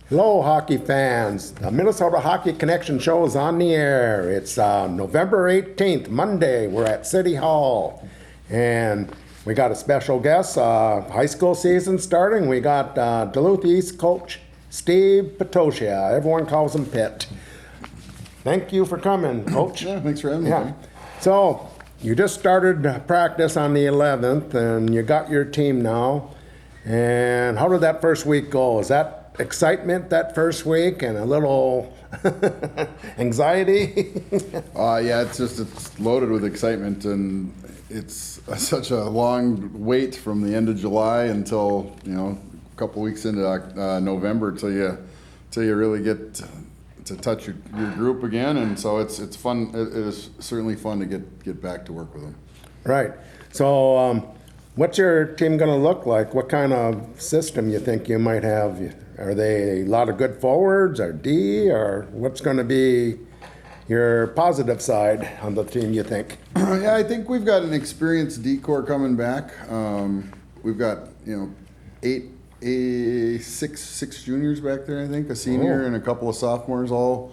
Hello, hockey fans. The Minnesota Hockey Connection show is on the air. It's November 18th, Monday. We're at City Hall. And we got a special guest, high school season starting. We got Duluth East coach Steve Pitoscia. Everyone calls him Pitt. Thank you for coming, Coach. Yeah, thanks for having me. Yeah. So, you just started practice on the 11th, and you got your team now. And how did that first week go? Is that excitement that first week and a little anxiety? Yeah, it's loaded with excitement, and it's such a long wait from the end of July until a couple weeks into November till you really get to touch your group again, and so it's fun. It is certainly fun to get back to work with them. Right. So, what's your team going to look like? What kind of system you think you might have? Are they a lot of good forwards, or D, or what's going to be your positive side on the team, you think? Yeah, I think we've got an experienced D core coming back. We've got six juniors back there, I think, a senior and a couple of sophomores, all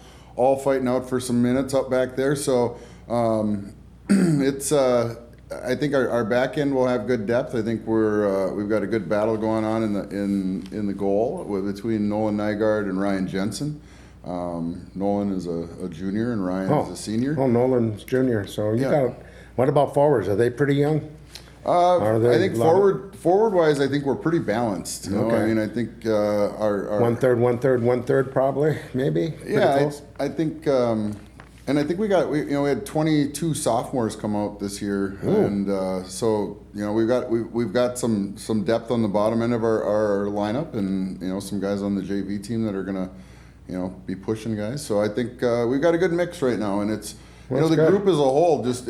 fighting out for some minutes up back there. So it's I think our back end will have good depth. I think we've got a good battle going on in the goal between Nolan Nygaard and Ryan Jensen. Nolan is a junior and Ryan is a senior. Oh, Nolan's junior. So you got. What about forwards? Are they pretty young? I think forward wise, I think we're pretty balanced. Okay. I mean, I think our one third, probably, maybe. Yeah, I think. And I think we had 22 sophomores come out this year. Ooh. And so we've got some depth on the bottom end of our lineup, and some guys on the JV team that are gonna be pushing guys. So I think we've got a good mix right now, and it's the group as a whole just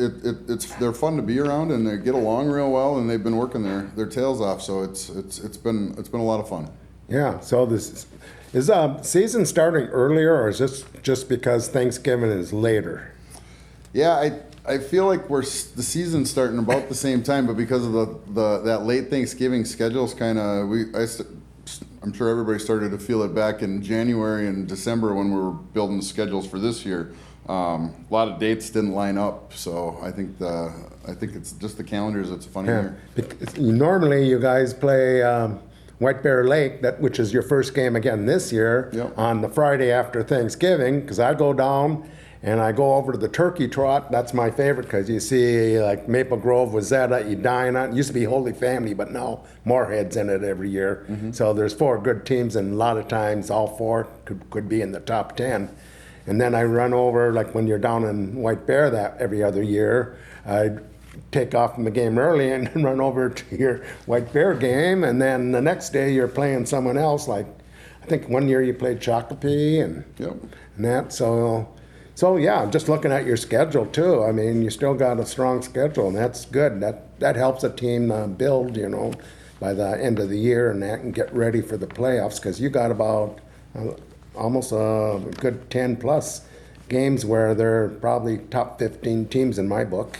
they're fun to be around, and they get along real well, and they've been working their tails off. So it's been a lot of fun. Yeah. So this. Is season starting earlier, or is this just because Thanksgiving is later? Yeah, I feel like the season's starting about the same time, but because of that late Thanksgiving schedule's kind of I'm sure everybody started to feel it back in January and December when we were building the schedules for this year. A lot of dates didn't line up, so I think it's just the calendars. It's a funny year. Normally, you guys play. White Bear Lake, which is your first game again this year, on the Friday after Thanksgiving, because I go down and I go over to the Turkey Trot. That's my favorite, because you see like Maple Grove, Wazetta, Edina. It used to be Holy Family, but now Moorhead's in it every year. Mm-hmm. So there's 4 good teams, and a lot of times all 4 could be in the top 10. And then I run over, like when you're down in White Bear that every other year, I take off from the game early and run over to your White Bear game, and then the next day you're playing someone else. Like I think one year you played Shakopee and that. So yeah, just looking at your schedule too. I mean, you still got a strong schedule, and that's good. That helps a team build, by the end of the year, and that, and get ready for the playoffs, because you got about almost a good 10 plus games where they're probably top 15 teams in my book.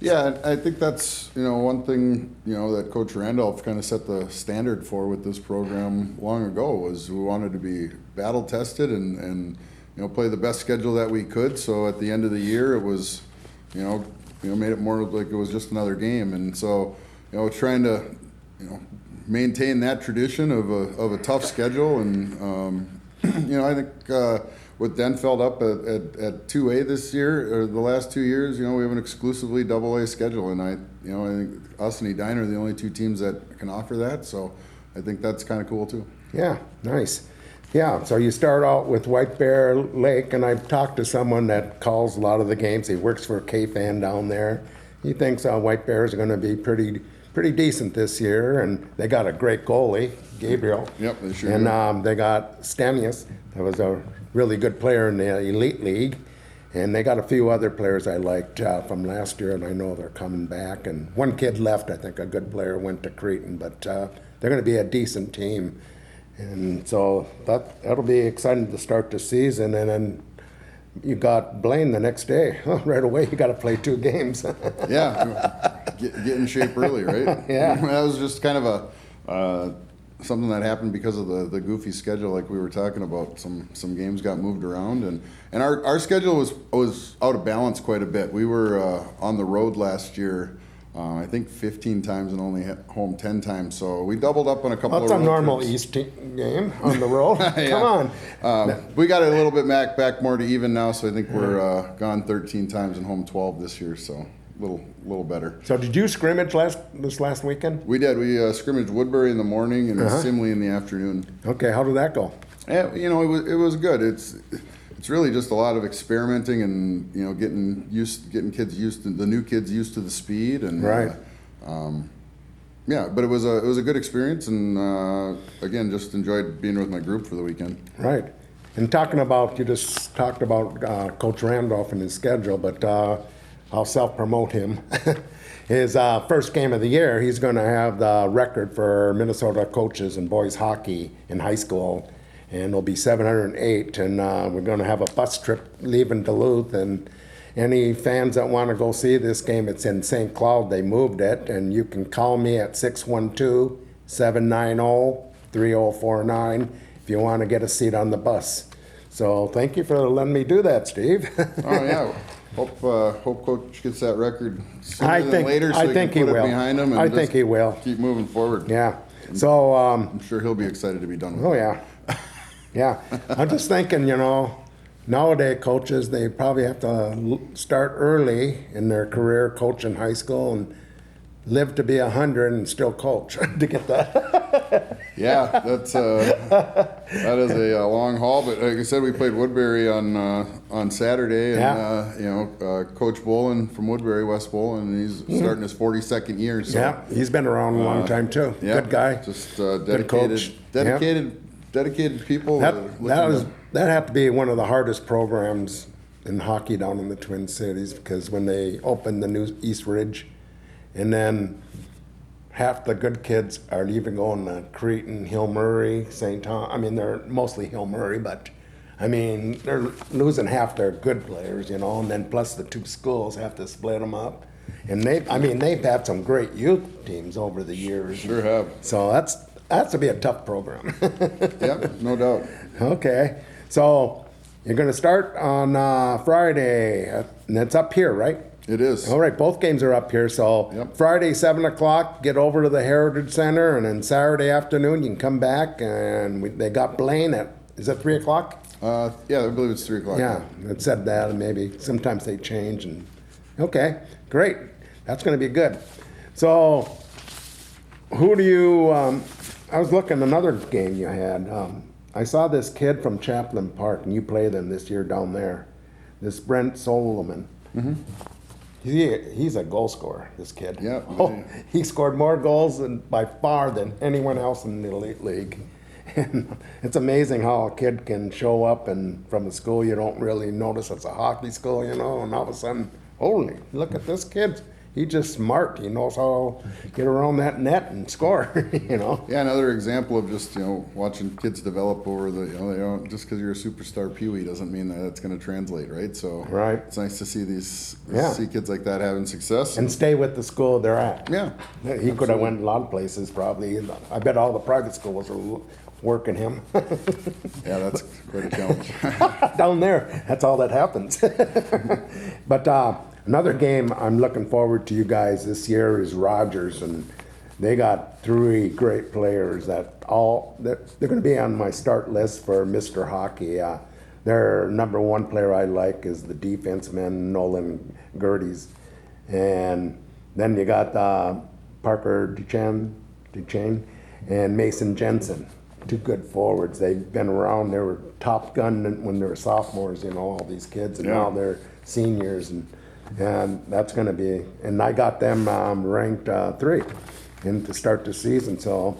Yeah, I think that's one thing that Coach Randolph kind of set the standard for with this program long ago, was we wanted to be battle tested and play the best schedule that we could. So at the end of the year, it was made it more like it was just another game, and so trying to maintain that tradition of a tough schedule, and I think. With Denfeld up at 2A this year, or the last 2 years, we have an exclusively AA schedule, and I think us and Edina are the only 2 teams that can offer that. So I think that's kind of cool too. Yeah, nice. Yeah, so you start out with White Bear Lake, and I've talked to someone that calls a lot of the games. He works for K-Fan down there. He thinks White Bears are going to be pretty decent this year, and they got a great goalie, Gabriel. Yep, they sure and do. They got Stamius, that was a really good player in the Elite League, and they got a few other players I liked from last year, and I know they're coming back. And one kid left, I think a good player went to Cretan, but they're going to be a decent team, and so that'll be exciting to start the season. And then you got Blaine the next day. Right away, you got to play 2 games. Yeah, get in shape early, right? Yeah. That was just kind of a something that happened because of the goofy schedule, like we were talking about. Some games got moved around, and our schedule was out of balance quite a bit. We were on the road last year, I think 15 times and only home 10 times. So we doubled up on a couple. That's of road a normal trips. East game on the road. Yeah. Come on. We got it a little bit back more to even now. So I think we're gone 13 times and home 12 this year. So little better. So did you scrimmage this last weekend? We did. We scrimmaged Woodbury in the morning and Simley in the afternoon. Okay, how did that go? Yeah, it was good. It's really just a lot of experimenting and getting kids used to the new kids used to the speed and right. Yeah, but it was a good experience and again just enjoyed being with my group for the weekend. Right, and you just talked about Coach Randolph and his schedule, but I'll self-promote him. His first game of the year, he's going to have the record for Minnesota coaches in boys hockey in high school. And it'll be 708, and we're going to have a bus trip leaving Duluth. And any fans that want to go see this game, it's in St. Cloud. They moved it, and you can call me at 612-790-3049 if you want to get a seat on the bus. So thank you for letting me do that, Steve. Oh yeah. Hope Coach gets that record sooner than later, so I he think can he put will. it behind him and I think he will. Keep moving forward. Yeah. So I'm sure he'll be excited to be done with it. oh yeah. Yeah, I'm just thinking, nowadays coaches, they probably have to start early in their career, coach in high school, and live to be 100 and still coach to get that. Yeah, that is a long haul. But like I said, we played Woodbury on Saturday, and Coach Bolin from Woodbury, West Bolin, he's starting his 42nd year. So, yeah, he's been around a long time too. Yeah, good guy. Just good coach. dedicated people. That had to be one of the hardest programs in hockey down in the Twin Cities, because when they opened the new East Ridge, and then half the good kids are even going to Cretin, Hill Murray, St. Tom. I mean, they're mostly Hill Murray, but I mean, they're losing half their good players, and then plus the two schools have to split them up. And they've had some great youth teams over the years. Sure have. So that's to be a tough program. Yep, no doubt. Okay, so you're going to start on Friday, and it's up here, right? It is. All right, both games are up here. So Friday, 7 o'clock, get over to the Heritage Center, and then Saturday afternoon you can come back, and they got Blaine at, is it 3 o'clock? Yeah, I believe it's 3 o'clock. Yeah, it said that, and maybe sometimes they change. And okay, great. That's going to be good. So who do you, I was looking another game you had. I saw this kid from Chaplin Park, and you play them this year down there. This Brent Solomon. Mm-hmm. He's a goal scorer, this kid. Yeah. Oh, he scored more goals by far than anyone else in the Elite League. And it's amazing how a kid can show up and from a school you don't really notice it's a hockey school, and all of a sudden, holy, look at this kid. He's just smart. He knows how to get around that net and score, Yeah, another example of just, watching kids develop over the, they don't, just because you're a superstar peewee doesn't mean that it's going to translate, right? So right. It's nice to see see kids like that having success. And stay with the school they're at. Yeah. He could have went a lot of places probably. I bet all the private schools are working him. Yeah, that's quite a challenge. Down there, that's all that happens. But another game I'm looking forward to you guys this year is Rogers, and they got 3 great players they're going to be on my start list for Mr. Hockey. Their number 1 player I like is the defenseman Nolan Gerdes, and then you got Parker Duchesne and Mason Jensen. 2 good forwards. They've been around. They were top gun when they were sophomores, all these kids, and now they're seniors, and that's going to be. And I got them ranked 3 to start the season. So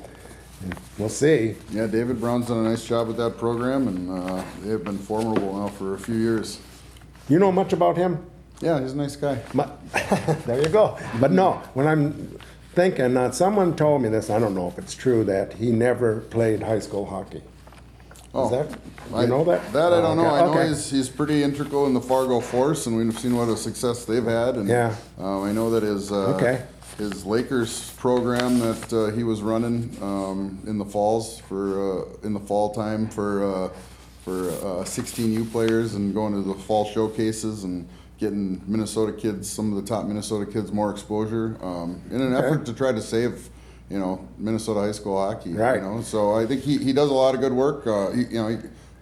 we'll see. Yeah, David Brown's done a nice job with that program, and they have been formidable now for a few years. You know much about him? Yeah, he's a nice guy. There you go. But no, when I'm thinking, someone told me this, I don't know if it's true, that he never played high school hockey. Is that, you know that? That I don't know. I know he's pretty integral in the Fargo Force, and we've seen what a success they've had. And yeah. I know that his his Lakers program that he was running in the falls in the fall time for 16U players, and going to the fall showcases and getting Minnesota kids, some of the top Minnesota kids, more exposure in an effort to try to save, Minnesota high school hockey. Right. So I think he does a lot of good work.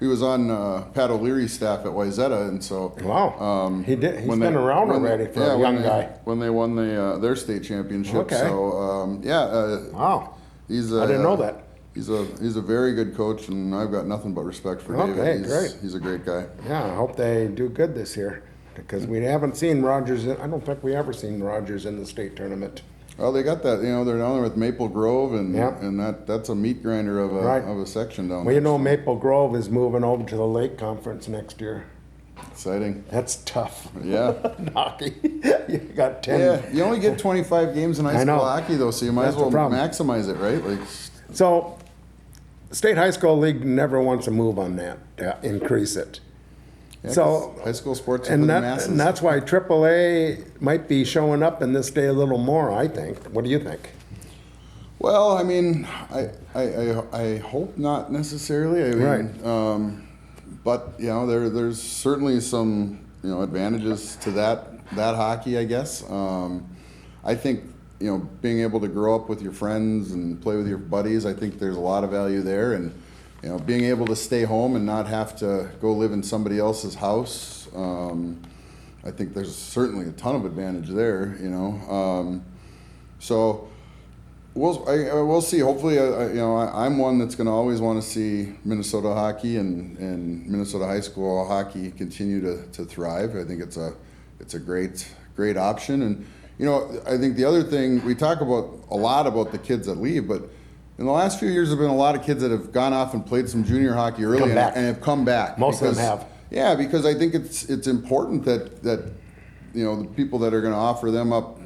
He was on Pat O'Leary's staff at Wayzata, and so wow, he's been around already for a young guy. When they won their state championship. Okay. So wow, I didn't know that. He's a very good coach, and I've got nothing but respect for David. Okay, great. He's a great guy. Yeah, I hope they do good this year, because we haven't seen Rogers. I don't think we ever seen Rogers in the state tournament. Well, they got that. They're down there with Maple Grove, and Yep. and that's a meat grinder of a section down Well, there. Maple Grove is moving over to the Lake Conference next year. Exciting. That's tough. Yeah. Hockey. You got 10. Yeah, you only get 25 games in high school hockey, though, so you might That's as well the problem. maximize it, right? Like, So, the State High School League never wants to move on that, increase it. yeah, So, 'cause high school sports are and for the masses. that's why AAA might be showing up in this day a little more, I think. What do you think? Well, I mean, I hope not necessarily. I mean, Right. But there's certainly some advantages to that hockey, I guess. I think being able to grow up with your friends and play with your buddies, I think there's a lot of value there, and being able to stay home and not have to go live in somebody else's house. I think there's certainly a ton of advantage there. So. We'll see. Hopefully, I'm one that's going to always want to see Minnesota hockey and Minnesota high school hockey continue to thrive. I think it's a great option. And I think the other thing we talk about a lot about the kids that leave, but in the last few years, there've been a lot of kids that have gone off and played some junior hockey early and have come back. Most of them have. Yeah, because I think it's important that the people that are going to offer them up,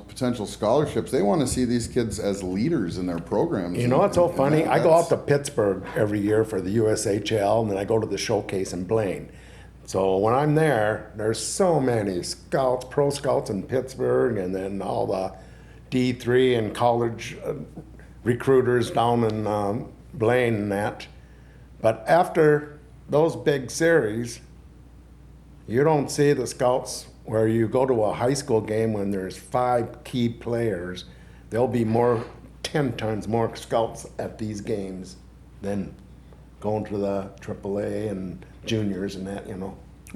potential scholarships, they want to see these kids as leaders in their programs. It's so funny? I go out to Pittsburgh every year for the USHL, and then I go to the showcase in Blaine. So when I'm there, there's so many scouts, pro scouts in Pittsburgh, and then all the D3 and college recruiters down in Blaine and that. But after those big series, you don't see the scouts where you go to a high school game when there's 5 key players. There'll be 10 times more scouts at these games than going to the AAA and juniors and that.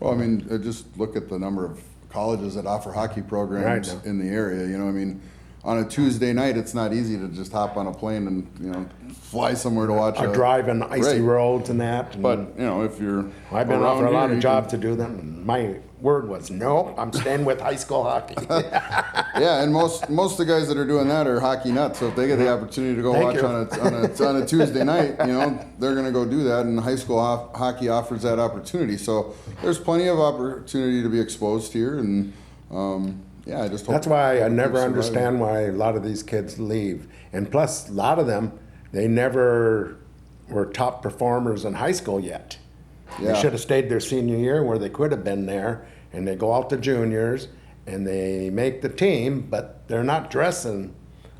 Well, I mean, just look at the number of colleges that offer hockey programs Right. in the area. I mean, on a Tuesday night, it's not easy to just hop on a plane and fly somewhere to watch I drive in icy roads and that. And But if you're I've been around offered a lot here, of jobs to do them, and my word was no. I'm staying with high school hockey. Yeah, and most of the guys that are doing that are hockey nuts. So if they get the opportunity to go Thank watch you. on a Tuesday night, they're going to go do that. And high school hockey offers that opportunity. So there's plenty of opportunity to be exposed here, and I just hope That's why I never surviving. understand why a lot of these kids leave. And plus, a lot of them, they never were top performers in high school yet. Yeah. They should have stayed their senior year where they could have been there, and they go out to juniors, and they make the team, but they're not dressing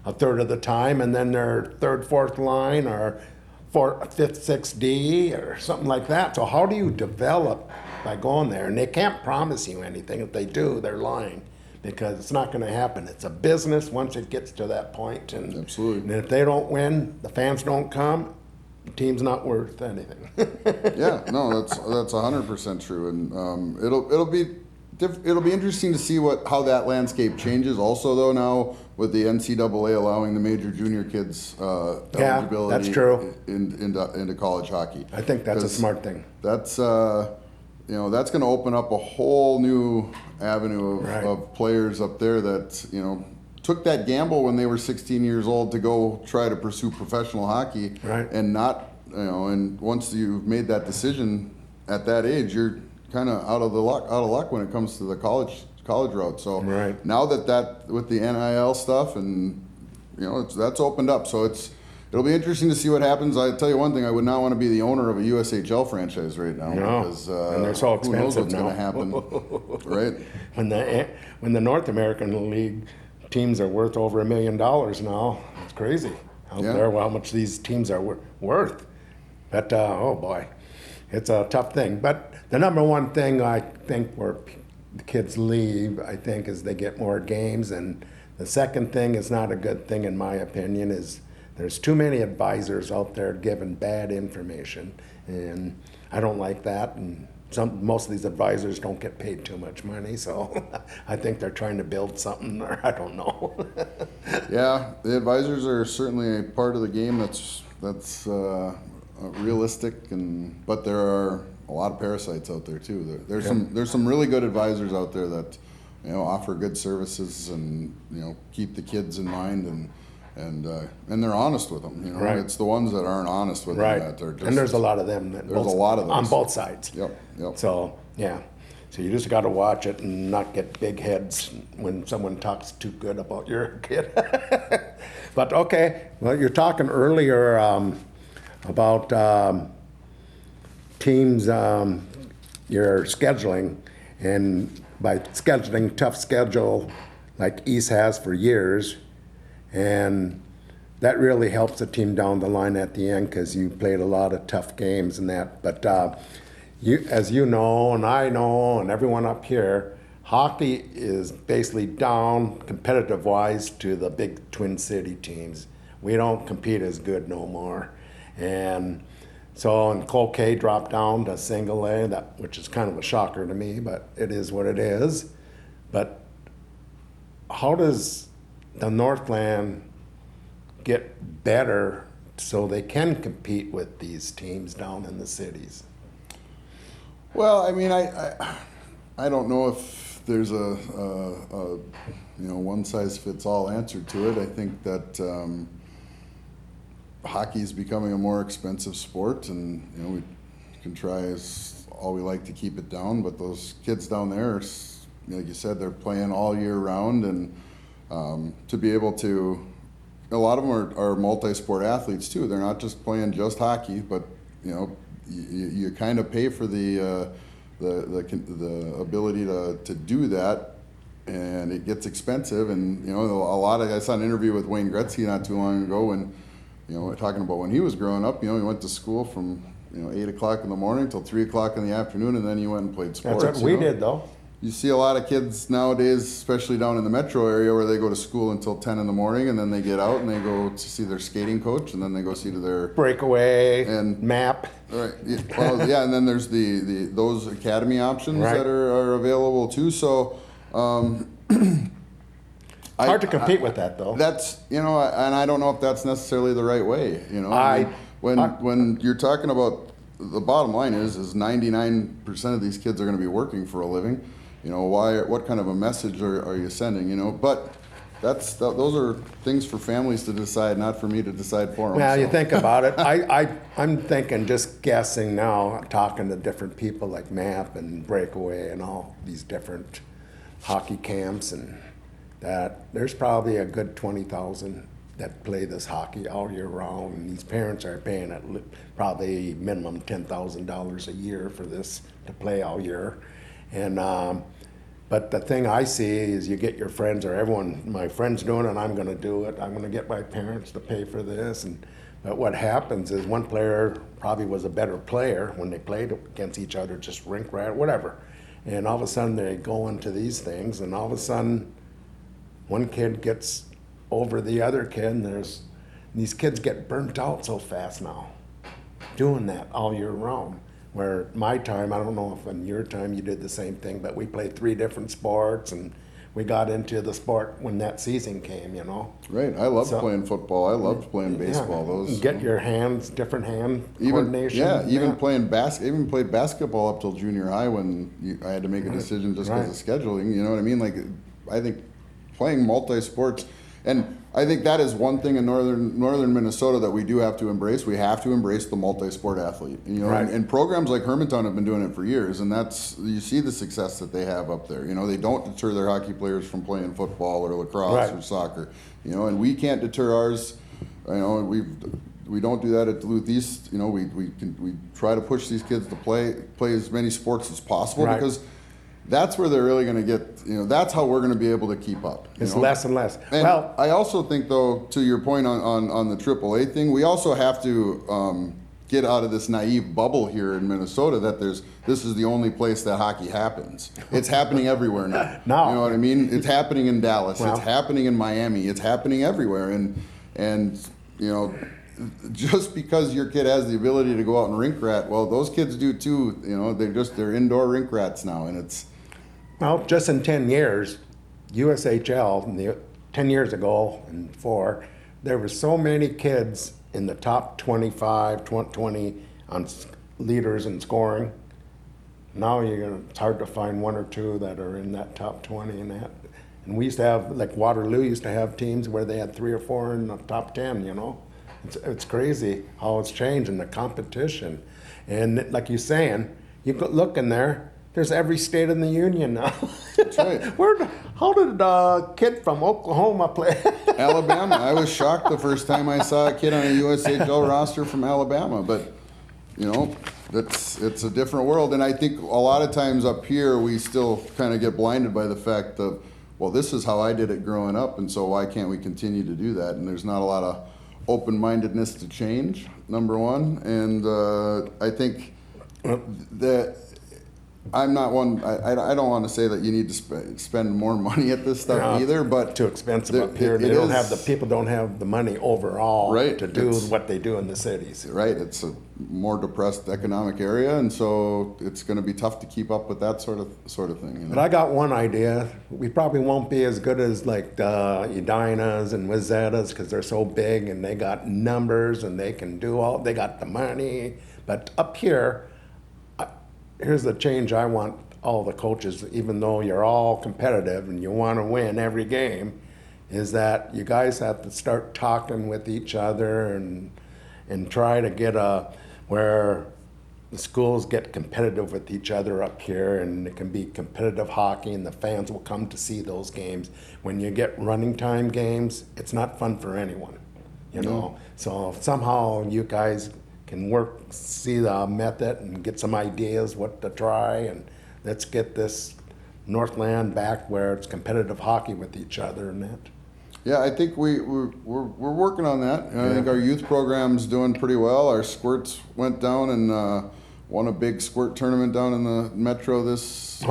a third of the time, and then they're third, fourth line, or fifth, sixth D, or something like that. So how do you develop by going there? And they can't promise you anything. If they do, they're lying, because it's not going to happen. It's a business once it gets to that point. And, Absolutely. and if they don't win, the fans don't come, the team's not worth anything. Yeah, no, that's 100% true, and it'll be interesting to see how that landscape changes. Also, though, now with the NCAA allowing the major junior kids eligibility, that's true. into college hockey. I think that's a 'Cause smart thing. That's that's going to open up a whole new avenue Right. of players up there that took that gamble when they were 16 years old to go try to pursue professional hockey, Right. and not and once you've made that decision at that age, you're kind of out of luck when it comes to the college route. So Right. now that with the NIL stuff, and that's opened up, so it'll be interesting to see what happens. I tell you one thing: I would not want to be the owner of a USHL franchise right now, No, because and they're so who knows expensive what's now. going to happen, right? When the North American League teams are worth over $1 million now. It's crazy out there how much these teams are worth. But, oh boy, it's a tough thing. But the number one thing I think where the kids leave, I think, is they get more games. And the second thing is not a good thing, in my opinion, is there's too many advisors out there giving bad information. And I don't like that. And most of these advisors don't get paid too much money, so I think they're trying to build something, or I don't know. Yeah, the advisors are certainly a part of the game that's realistic, but there are a lot of parasites out there too. There's some really good advisors out there that offer good services and keep the kids in mind and they're honest with them. Right. It's the ones that aren't honest with right. them that are just. And there's a lot of them. There's a lot of those on both sides. Yep. So yeah, so you just got to watch it and not get big heads when someone talks too good about your kid. But okay, well, you're talking earlier about teams, your scheduling, and by scheduling tough schedule like East has for years. And that really helps the team down the line at the end because you played a lot of tough games and that. But as you know, and I know, and everyone up here, hockey is basically down competitive-wise to the big Twin City teams. We don't compete as good no more. And so, and Cloquet dropped down to single A, which is kind of a shocker to me, but it is what it is. But how does the Northland get better so they can compete with these teams down in the cities? Well, I mean, I don't know if there's a one size fits all answer to it. I think that hockey is becoming a more expensive sport, and we can try all we like to keep it down. But those kids down there, like you said, they're playing all year round, and to be able to, a lot of them are multi-sport athletes too. They're not just playing just hockey, but you kind of pay for the ability to do that, and it gets expensive. And I saw an interview with Wayne Gretzky not too long ago, when talking about when he was growing up. He went to school from 8 o'clock in the morning till 3 o'clock in the afternoon, and then he went and played sports. That's what we did, though. You see a lot of kids nowadays, especially down in the metro area, where they go to school until 10 in the morning, and then they get out and they go to see their skating coach, and then they go see to their breakaway and map. Right. Well, yeah, and then there's those academy options right. that are available too. So hard to compete with that, though. That's and I don't know if that's necessarily the right way. When you're talking about, the bottom line is 99% of these kids are going to be working for a living. What kind of a message are you sending? But those are things for families to decide, not for me to decide for them. Well, you think about it. I'm thinking, just guessing now, talking to different people like MAP and Breakaway and all these different hockey camps, and that there's probably a good 20,000 that play this hockey all year round, and these parents are paying probably minimum $10,000 a year for this to play all year. And but the thing I see is you get your friends, or my friend's doing it, I'm going to do it. I'm going to get my parents to pay for this. But what happens is one player probably was a better player when they played against each other, just rink rat, whatever. And all of a sudden they go into these things, and all of a sudden one kid gets over the other kid, and these kids get burnt out so fast now doing that all year round. Where my time, I don't know if in your time you did the same thing, but we played 3 different sports, and we got into the sport when that season came, Right. I loved playing football. I loved playing baseball. Yeah. Get your different hand coordination. Yeah, even playing even played basketball up till junior high, when I had to make a decision just because of scheduling. You know what I mean? Like, I think playing multi-sports, and I think that is one thing in northern Minnesota that we do have to embrace. We have to embrace the multi-sport athlete. Right. And programs like Hermantown have been doing it for years, and you see the success that they have up there. They don't deter their hockey players from playing football or lacrosse or soccer. And we can't deter ours. We don't do that at Duluth East. We try to push these kids to play as many sports as possible, because that's where they're really going to get, that's how we're going to be able to keep up. It's less and less. And I also think, though, to your point on the AAA thing, we also have to get out of this naive bubble here in Minnesota that this is the only place that hockey happens. It's happening everywhere now. No. You know what I mean? It's happening in Dallas. It's happening in Miami. It's happening everywhere. And just because your kid has the ability to go out and rink rat, well, those kids do too. They're indoor rink rats now, and it's. Well, just in 10 years, USHL, 10 years ago and 4, there were so many kids in the top 25, 20 on leaders in scoring. Now it's hard to find 1 or 2 that are in that top 20 and that. And we used to have, like Waterloo used to have teams where they had 3 or 4 in the top 10, It's crazy how it's changed in the competition. And like you're saying, you could look in there, there's every state in the union now. That's right. How did a kid from Oklahoma play? Alabama. I was shocked the first time I saw a kid on a USHL roster from Alabama. But, it's a different world. And I think a lot of times up here, we still kind of get blinded by the fact of, well, this is how I did it growing up, and so why can't we continue to do that? And there's not a lot of open-mindedness to change, number one. And I think that I'm not one. I don't want to say that you need to spend more money at this stuff either, but too expensive up here. People don't have the money overall to do what they do in the cities. Right. It's a more depressed economic area, and so it's going to be tough to keep up with that sort of thing. But I got one idea. We probably won't be as good as like the Edinas and Wazetas because they're so big and they got numbers and they can do they got the money. But up here, here's the change I want all the coaches, even though you're all competitive and you want to win every game, is that you guys have to start talking with each other and try to get where the schools get competitive with each other up here, and it can be competitive hockey and the fans will come to see those games. When you get running time games, it's not fun for anyone, So somehow you guys can see the method and get some ideas what to try, and let's get this Northland back where it's competitive hockey with each other and that. Yeah, I think we're working on that. And I think our youth program's doing pretty well. Our squirts went down and won a big squirt tournament down in the Metro this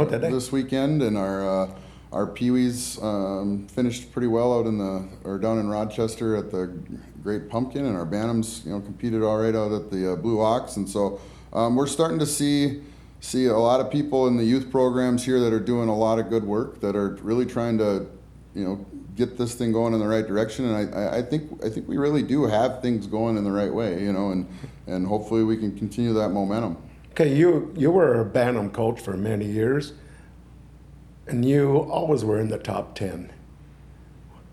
weekend, and our peewees finished pretty well down in Rochester at the Great Pumpkin, and our Bantams, competed all right out at the Blue Ox, and so we're starting to see a lot of people in the youth programs here that are doing a lot of good work, that are really trying to, get this thing going in the right direction, and I think we really do have things going in the right way, and hopefully we can continue that momentum. Okay, you were a Bantam coach for many years, and you always were in the top 10.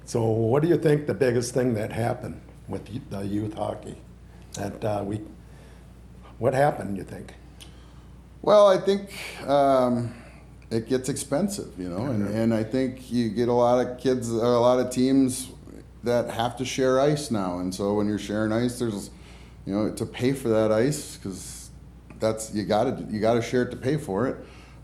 So what do you think the biggest thing that happened with the youth hockey? What happened, you think? Well, I think it gets expensive, and I think you get a lot of kids, or a lot of teams that have to share ice now, and so when you're sharing ice, there's, to pay for that ice, because you got to share it to pay for it.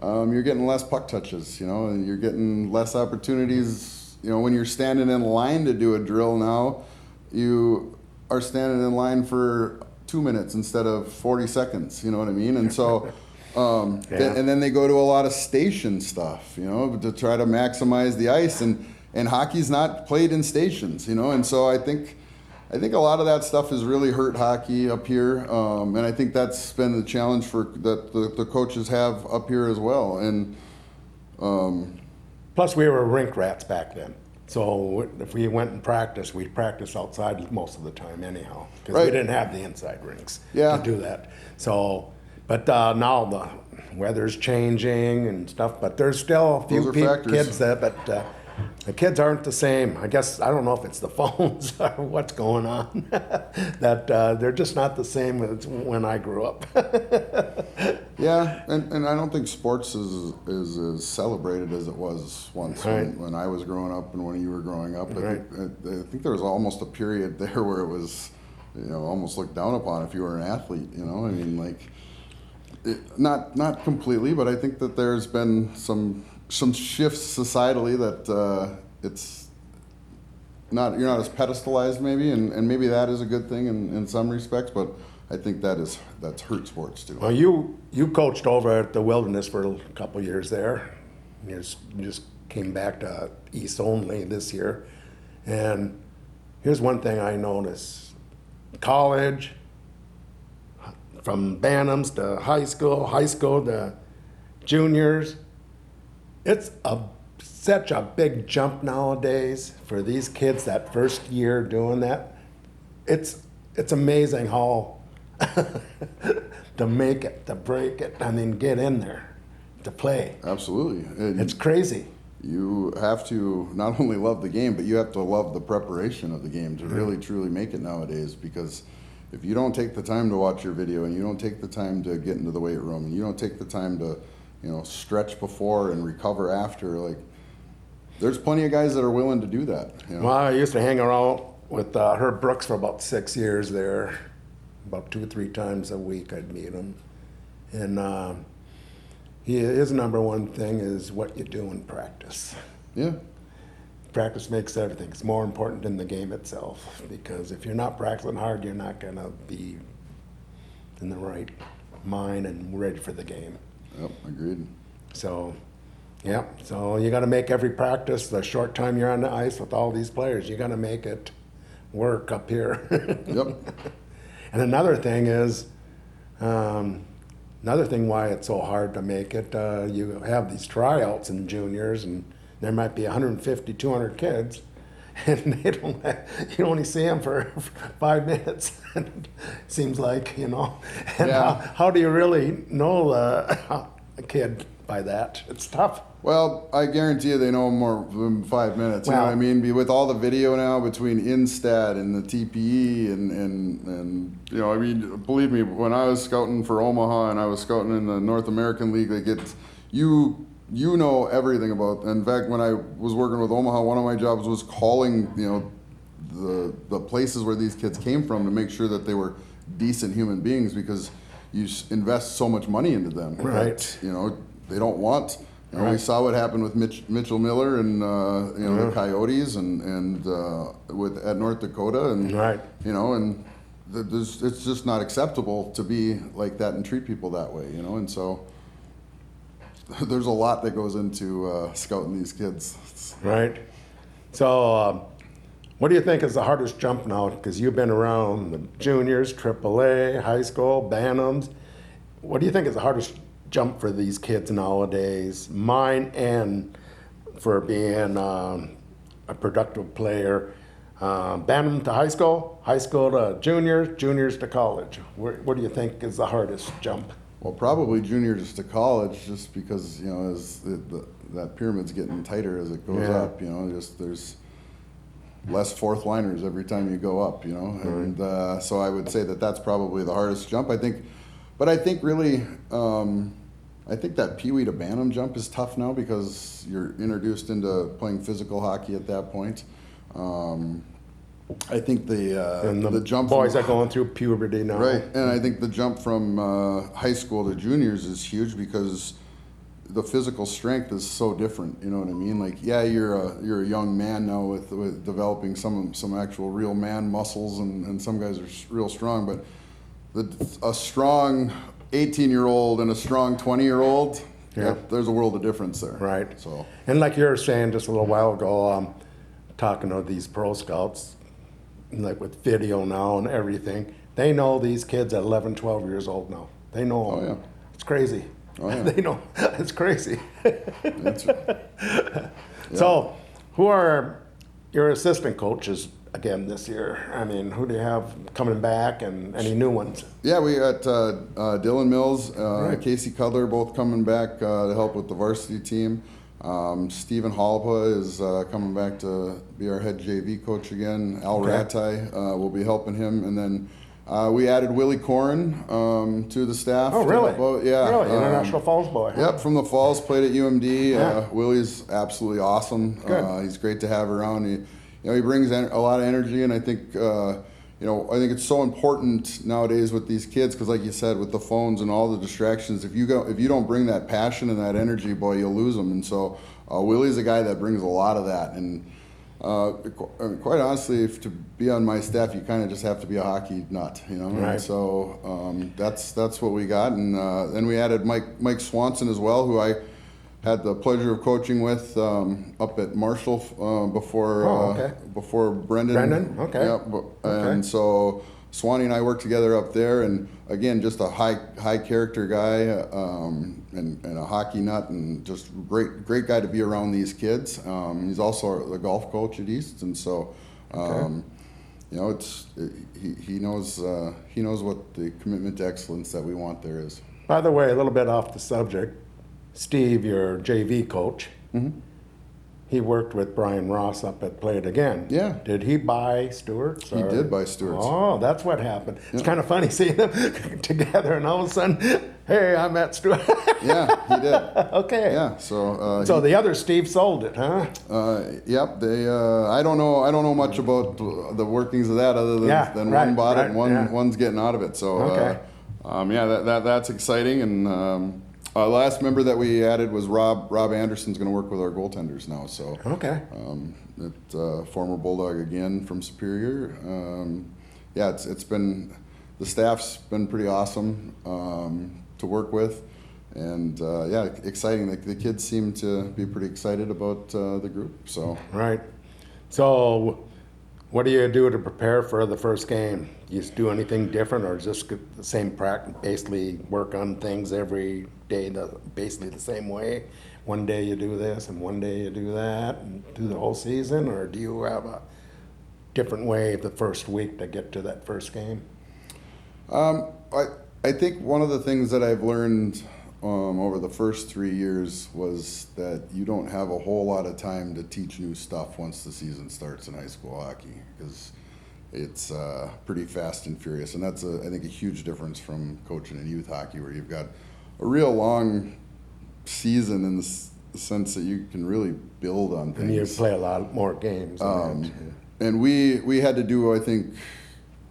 You're getting less puck touches, and you're getting less opportunities. When you're standing in line to do a drill now, you are standing in line for 2 minutes instead of 40 seconds. You know what I mean? And so, and then they go to a lot of station stuff, to try to maximize the ice. And hockey's not played in stations, and so I think a lot of that stuff has really hurt hockey up here, and I think that's been the challenge that the coaches have up here as well. And plus, we were rink rats back then. So if we went and practiced, we'd practice outside most of the time anyhow, because we didn't have the inside rinks to do that. So, but now the weather's changing and stuff, but there's still a few kids but the kids aren't the same. I guess, I don't know if it's the phones or what's going on, that they're just not the same as when I grew up. Yeah, and I don't think sports is as celebrated as it was once when I was growing up and when you were growing up. I think there was almost a period there where it was, almost looked down upon if you were an athlete, I mean, like, Not completely, but I think that there's been some shifts societally that it's not, you're not as pedestalized maybe, and maybe that is a good thing in some respects, but I think that's hurt sports too. Well, you coached over at the Wilderness for a couple years there. You just came back to East only this year. And here's one thing I noticed. College, from Bantams to high school to juniors, it's such a big jump nowadays for these kids that first year doing that. It's amazing how to make it, to break it, and then get in there to play. Absolutely. It's crazy. You have to not only love the game, but you have to love the preparation of the game to really truly make it nowadays, because if you don't take the time to watch your video, and you don't take the time to get into the weight room, and you don't take the time to, stretch before and recover after, like, there's plenty of guys that are willing to do that. Well, I used to hang around with Herb Brooks for about 6 years there. About 2 or 3 times a week I'd meet him. And his number one thing is what you do in practice. Yeah. Practice makes everything. It's more important than the game itself, because if you're not practicing hard, you're not going to be in the right mind and ready for the game. Yep, agreed. So, yeah, so you got to make every practice, the short time you're on the ice with all these players, you got to make it work up here. Yep. And another thing is, another thing why it's so hard to make it, you have these tryouts in juniors, and there might be 150, 200 kids, and you only see them for 5 minutes. It seems like, And Yeah. how do you really know a kid by that? It's tough. Well, I guarantee you they know more than 5 minutes. You know what I mean? With all the video now between Instat and the TPE and believe me, when I was scouting for Omaha and I was scouting in the North American League, like you know everything about. In fact, when I was working with Omaha, one of my jobs was calling the places where these kids came from to make sure that they were decent human beings, because you invest so much money into them. Right. That, they don't want. Right. We saw what happened with Mitchell Miller and the Coyotes and at North Dakota, and right. It's just not acceptable to be like that and treat people that way, and so there's a lot that goes into scouting these kids. Right. So, what do you think is the hardest jump now? Because you've been around the juniors, AAA, high school, Bantams. What do you think is the hardest jump for these kids nowadays? Mine, and for being a productive player. Bantam to high school to juniors, juniors to college. What do you think is the hardest jump? Well, probably juniors to college, just because as that pyramid's getting tighter as it goes up. There's less fourth liners every time you go up. And so I would say that's probably the hardest jump. I think really. I think that Pee Wee to Bantam jump is tough now, because you're introduced into playing physical hockey at that point. I think the jump boys are going through puberty now. Right, and I think the jump from high school to juniors is huge, because the physical strength is so different. You know what I mean? Like, yeah, you're a young man now with developing some actual real man muscles, and some guys are real strong, but a strong 18-year-old and a strong 20-year-old, there's a world of difference there. Right. So, and like you were saying just a little while ago, talking to these pro scouts, like with video now and everything, they know these kids at 11, 12 years old now. They know them. Oh, yeah. It's crazy. Oh, yeah. They know. It's crazy. That's right. Yeah. So, who are your assistant coaches again this year? I mean, who do you have coming back, and any new ones? Yeah, we got Dylan Mills, Casey Cudler, both coming back to help with the varsity team. Stephen Halpa is coming back to be our head JV coach again. Al Ratai will be helping him, and then we added Willie Corrin to the staff. Oh, really? Yeah. Really? International Falls boy. Yep, from the Falls, played at UMD. Yeah. Willie's absolutely awesome. Good. He's great to have around. He brings a lot of energy, and I think I think it's so important nowadays with these kids, because like you said, with the phones and all the distractions, if you don't bring that passion and that energy, boy, you'll lose them. And so Willie's a guy that brings a lot of that. And quite honestly, if to be on my staff, you kind of just have to be a hockey nut, Right. And so that's what we got. And then we added Mike Swanson as well, who I had the pleasure of coaching with up at Marshall before Brendan. Brendan, okay. Yep. And so Swanee and I worked together up there, and again, just a high character guy and a hockey nut, and just great guy to be around these kids. He's also the golf coach at East, and so he knows what the commitment to excellence that we want there is. By the way, a little bit off the subject, Steve, your JV coach, he worked with Brian Ross up at Play It Again. Yeah. Did he buy Stewart's? He did buy Stewart's. Oh, that's what happened. It's kind of funny seeing them together, and all of a sudden, hey, I'm at Stewart. Yeah, he did. Okay. Yeah. So. So the other Steve sold it, huh? Yep. They. I don't know much about the workings of that, other than one bought it and one's getting out of it. So. Okay. That's exciting. And the last member that we added was Rob Anderson's going to work with our goaltenders now. So. Okay. Former Bulldog again from Superior. It's been, the staff's been pretty awesome to work with, and exciting. The kids seem to be pretty excited about the group. So. Right. So, what do you do to prepare for the first game? Do you do anything different, or just the same practice? Basically, work on things every day, basically the same way. One day you do this, and one day you do that, and do the whole season, or do you have a different way the first week to get to that first game? I think one of the things that I've learned over the first 3 years was that you don't have a whole lot of time to teach new stuff once the season starts in high school hockey, because it's pretty fast and furious, and that's I think a huge difference from coaching in youth hockey, where you've got a real long season in the sense that you can really build on things. And you play a lot more games. And we had to do, I think,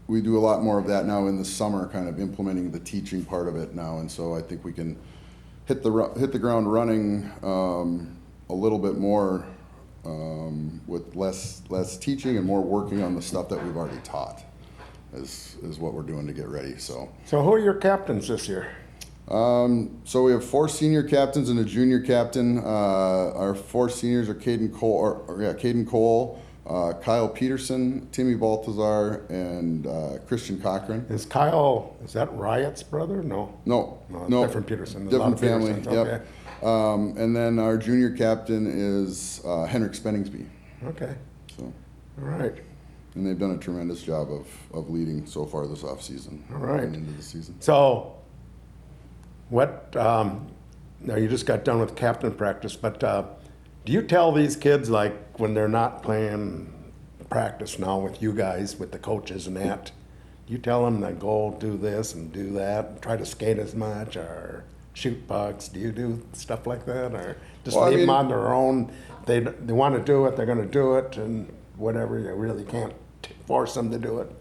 we do a lot more of that now in the summer, kind of implementing the teaching part of it now, and so I think we can hit the ground running a little bit more with less teaching and more working on the stuff that we've already taught is what we're doing to get ready. So who are your captains this year? So we have 4 senior captains and a junior captain. Our 4 seniors are Caden Cole, Kyle Peterson, Timmy Baltazar, and Christian Cochran. Is that Riot's brother? No. No. Different Peterson. There's Different family. Petersons. Yep. Okay. And then our junior captain is Henrik Spenningsby. Okay. So. All right. And they've done a tremendous job of leading so far this off season. All right. And into the season. So, what? Now you just got done with captain practice, but do you tell these kids, like when they're not playing practice now with you guys, with the coaches and that, do you tell them to go do this and do that, and try to skate as much or shoot pucks? Do you do stuff like that, or just leave them on their own? They want to do it, they're going to do it, and whatever. You really can't force them to do it.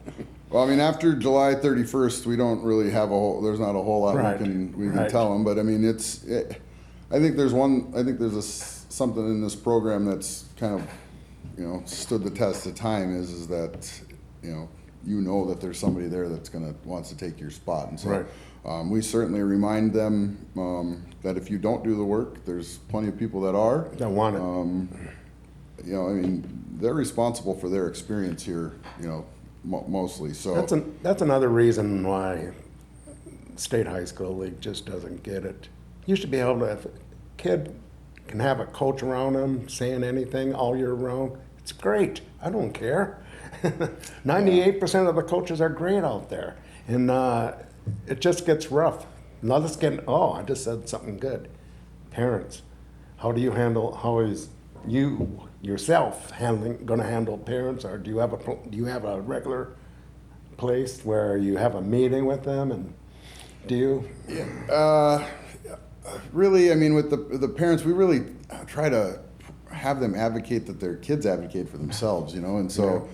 Well, after July 31st, we don't really have there's not a whole lot we can tell them, but I think there's something in this program that's kind of, stood the test of time is that, that there's somebody there that's wants to take your spot. And so we certainly remind them that if you don't do the work, there's plenty of people that are. That want it. They're responsible for their experience here, mostly. So that's another reason why state high school league just doesn't get it. You should be able to, if a kid can have a coach around them saying anything all year round, it's great. I don't care. 98% of the coaches are great out there, and it just gets rough. Now let's get. I just said something good. Parents, how is you yourself going to handle parents, or do you have a regular place where you have a meeting with them, and do you? Yeah. Really, with the parents, we really try to have them advocate that their kids advocate for themselves, and so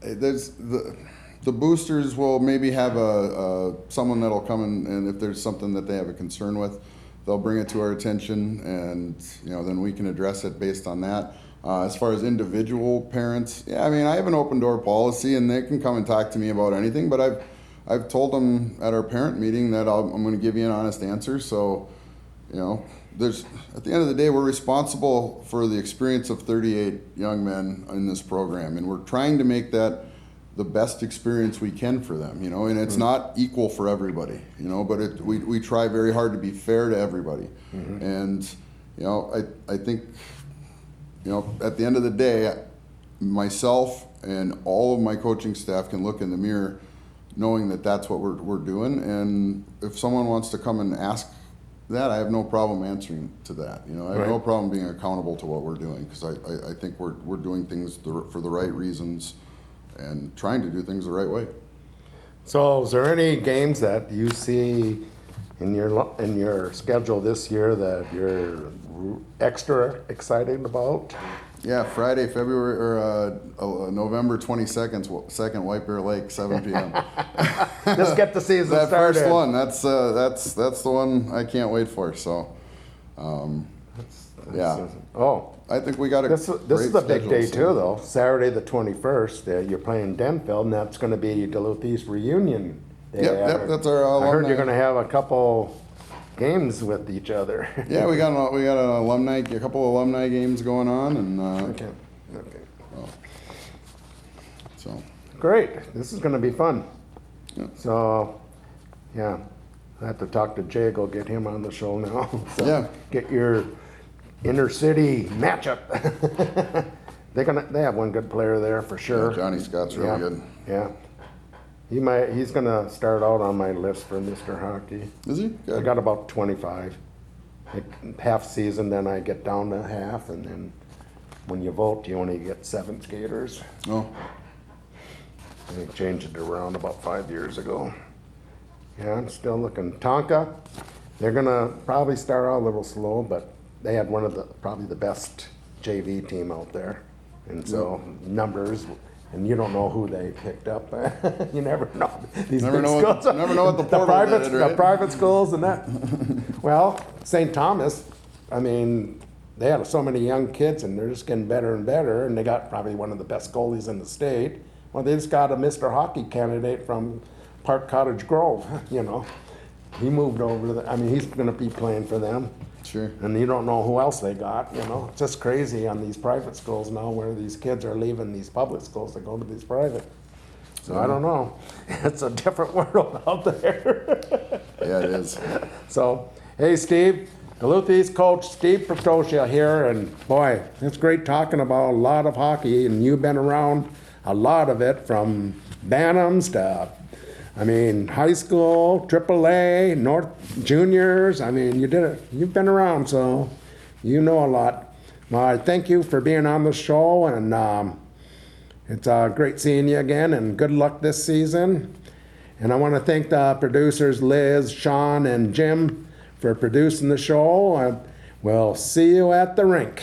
there's the boosters will maybe have someone that'll come and if there's something that they have a concern with, they'll bring it to our attention, and then we can address it based on that. As far as individual parents, yeah, I mean, I have an open door policy, and they can come and talk to me about anything. But I've told them at our parent meeting that I'm going to give you an honest answer. So, there's at the end of the day, we're responsible for the experience of 38 young men in this program, and we're trying to make that the best experience we can for them. And it's not equal for everybody. But we try very hard to be fair to everybody, and I think. At the end of the day, myself and all of my coaching staff can look in the mirror knowing that that's what we're doing. And if someone wants to come and ask that, I have no problem answering to that. I have no problem being accountable to what we're doing, because I think we're doing things for the right reasons and trying to do things the right way. So is there any games that you see in your schedule this year that you're extra excited about? Yeah, Friday, November 22nd, second White Bear Lake, 7 p.m. Let's get the season that started. First one, that's the one I can't wait for. So, yeah. Oh, I think we got a this is a big day too, though. Saturday the 21st, you're playing Denfeld, and that's going to be Duluth East reunion day. Yep, that's our alumni. I heard you're going to have a couple games with each other. Yeah, we got a couple of alumni games going on, and Okay. well, so Great. This is going to be fun. Yeah. So, yeah, I have to talk to Jay. Go get him on the show now. So Yeah. Get your inner city matchup. They have one good player there for sure. yeah, Johnny Scott's really good. Yeah. He's gonna start out on my list for Mr. Hockey. Is he? I Good. got about 25. Half season, then I get down to half, and then when you vote, you only get 7 skaters. Oh, They changed it around about 5 years ago. Yeah, I'm still looking. Tonka, they're gonna probably start out a little slow, but they had probably the best JV team out there. And so numbers, and you don't know who they picked up. You never know. These never big know schools, what the portal did, right? the private schools and that. Well, St. Thomas, I mean, they had so many young kids, and they're just getting better and better, and they got probably one of the best goalies in the state. Well, they just got a Mr. Hockey candidate from Park Cottage Grove, He moved over he's gonna be playing for them. sure. And you don't know who else they got, It's just crazy on these private schools now, where these kids are leaving these public schools to go to these private. So I don't know. It's a different world out there. Yeah, it is. So, hey, Steve, Duluth East coach Steve Pitoscia here, and boy, it's great talking about a lot of hockey, and you've been around a lot of it, from Bantams to, high school, AAA, North Juniors. You did it. You've been around, so you know a lot. Well, I thank you for being on the show, and it's great seeing you again, and good luck this season. And I want to thank the producers, Liz, Sean, and Jim, for producing the show. We'll see you at the rink.